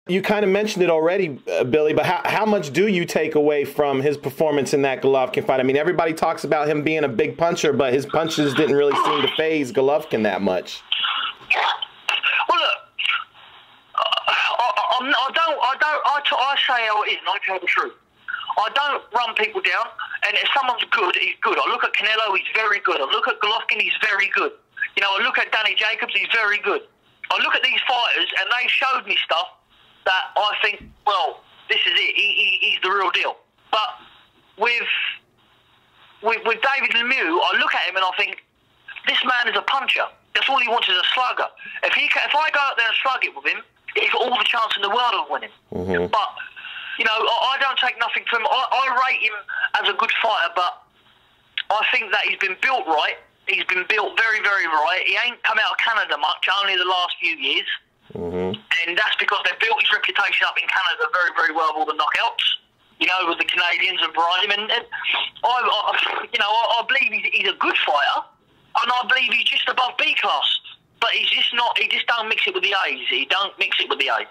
You kind of mentioned it already, Billy, but how much do you take away from his performance in that Golovkin fight? I mean, everybody talks about him being a big puncher, but his punches didn't really seem to faze Golovkin that much. Well, look, I say how it is, and I tell the truth. I don't run people down, and if someone's good, he's good. I look at Canelo, he's very good. I look at Golovkin, he's very good. You know, I look at Danny Jacobs, he's very good. I look at these fighters, and they showed me stuff that I think, well, this is it. He's the real deal. But with David Lemieux, I look at him and I think, this man is a puncher. That's all he wants is a slugger. If I go out there and slug it with him, he's got all the chance in the world of winning. Mm-hmm. But, you know, I don't take nothing from him. I rate him as a good fighter, but I think that he's been built right. He's been built very, very right. He ain't come out of Canada much, only the last few years. Mm-hmm. And that's because they've built his reputation up in Canada very, very well with all the knockouts, you know, with the Canadians and behind him. And I believe he's a good fighter, and I believe he's just above B class. But he's just not. He just don't mix it with the A's. He don't mix it with the A's.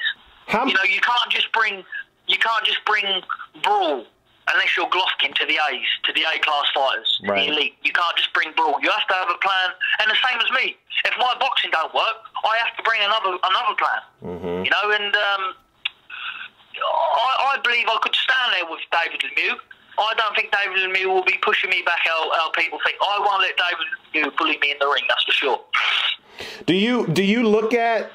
You know, you can't just bring brawl unless you're Golovkin to the A's, to the A-class fighters, right. The elite. You can't just bring brawl. You have to have a plan. And the same as me. If my boxing don't work, I have to bring another plan. Mm-hmm. You know, and I believe I could stand there with David Lemieux. I don't think David Lemieux will be pushing me back how people think. I won't let David Lemieux bully me in the ring, that's for sure. Do you look at,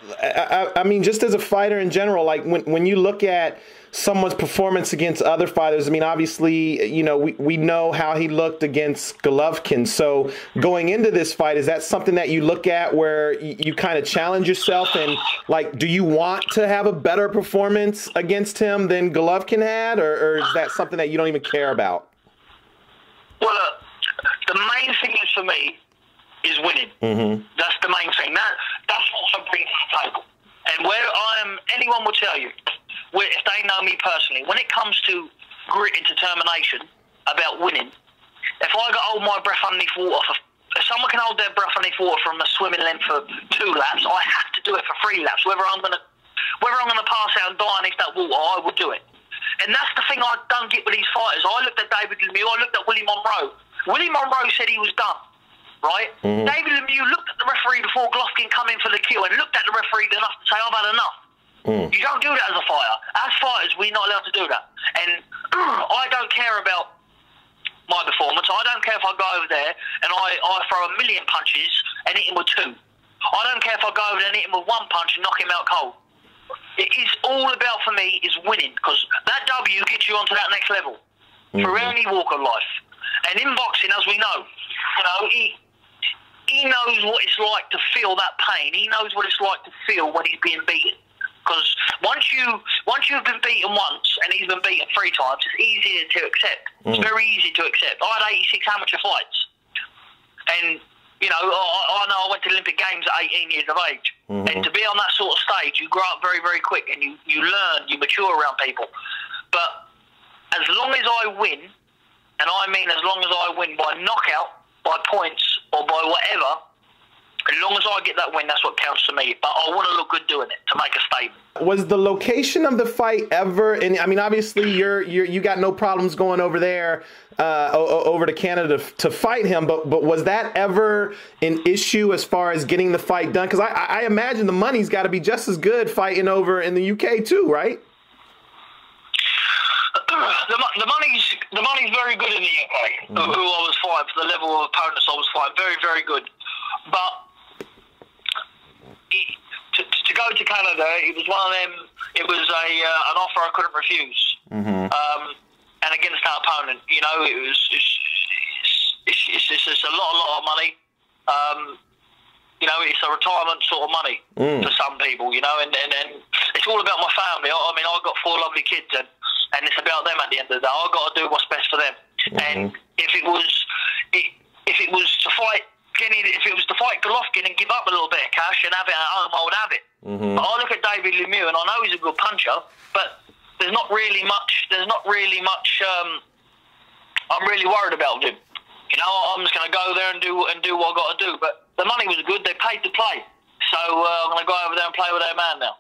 I mean, just as a fighter in general, like when you look at someone's performance against other fighters, I mean, obviously, you know, we know how he looked against Golovkin. So going into this fight, is that something that you look at where you kind of challenge yourself and, like, do you want to have a better performance against him than Golovkin had, or is that something that you don't even care about? Well, the main thing is for me is winning. Mm-hmm. That's the main thing. That's what I bring to the table. And where anyone will tell you, if they know me personally, when it comes to grit and determination about winning, if I got to hold my breath underneath water, if someone can hold their breath underneath water from a swimming length for 2 laps, I have to do it for 3 laps. Whether I'm gonna pass out and die underneath that water, I will do it. And that's the thing I don't get with these fighters. I looked at David Lemieux, I looked at Willie Monroe. Willie Monroe said he was done. Right? Mm-hmm. David Lemieux looked at the referee before Golovkin come in for the kill and looked at the referee enough to say, I've had enough. Mm. You don't do that as a fighter. As fighters, we're not allowed to do that. And I don't care about my performance. I don't care if I go over there and I throw 1,000,000 punches and hit him with 2. I don't care if I go over there and hit him with 1 punch and knock him out cold. It is all about, for me, is winning, because that W gets you onto that next level through any walk of life. And in boxing, as we know, you know, he knows what it's like to feel that pain. He knows what it's like to feel when he's being beaten. Because once you've been beaten once and he's been beaten 3 times, it's easier to accept. It's very easy to accept. I had 86 amateur fights. And, you know, I went to the Olympic Games at 18 years of age. Mm-hmm. And to be on that sort of stage, you grow up very, very quick and you learn, you mature around people. But as long as I win, and I mean as long as I win by knockout, by points, or by whatever, as long as I get that win, that's what counts to me. But I want to look good doing it, to make a statement. Was the location of the fight ever, and I mean, obviously you got no problems going over there, over to Canada to fight him, but was that ever an issue as far as getting the fight done? Because I imagine the money's got to be just as good fighting over in the UK too, right? The money's very good in the UK. Who I was fighting, for the level of opponents I was fighting, very, very good. But to go to Canada, it was one of them. It was an offer I couldn't refuse. Mm-hmm. And against that opponent, you know, it's just a lot of money. You know, it's a retirement sort of money for some people. You know, and it's all about my family. I mean, I've got 4 lovely kids, and it's about them at the end of the day. I've got to do what's best for them. Mm-hmm. And if it was to fight Kenny, if it was to fight Golovkin and give up a little bit of cash and have it at home, I would have it. Mm-hmm. But I look at David Lemieux, and I know he's a good puncher, but there's not really much. I'm really worried about him. You know, I'm just going to go there and do what I got to do. But the money was good. They paid to play, so I'm going to go over there and play with their man now.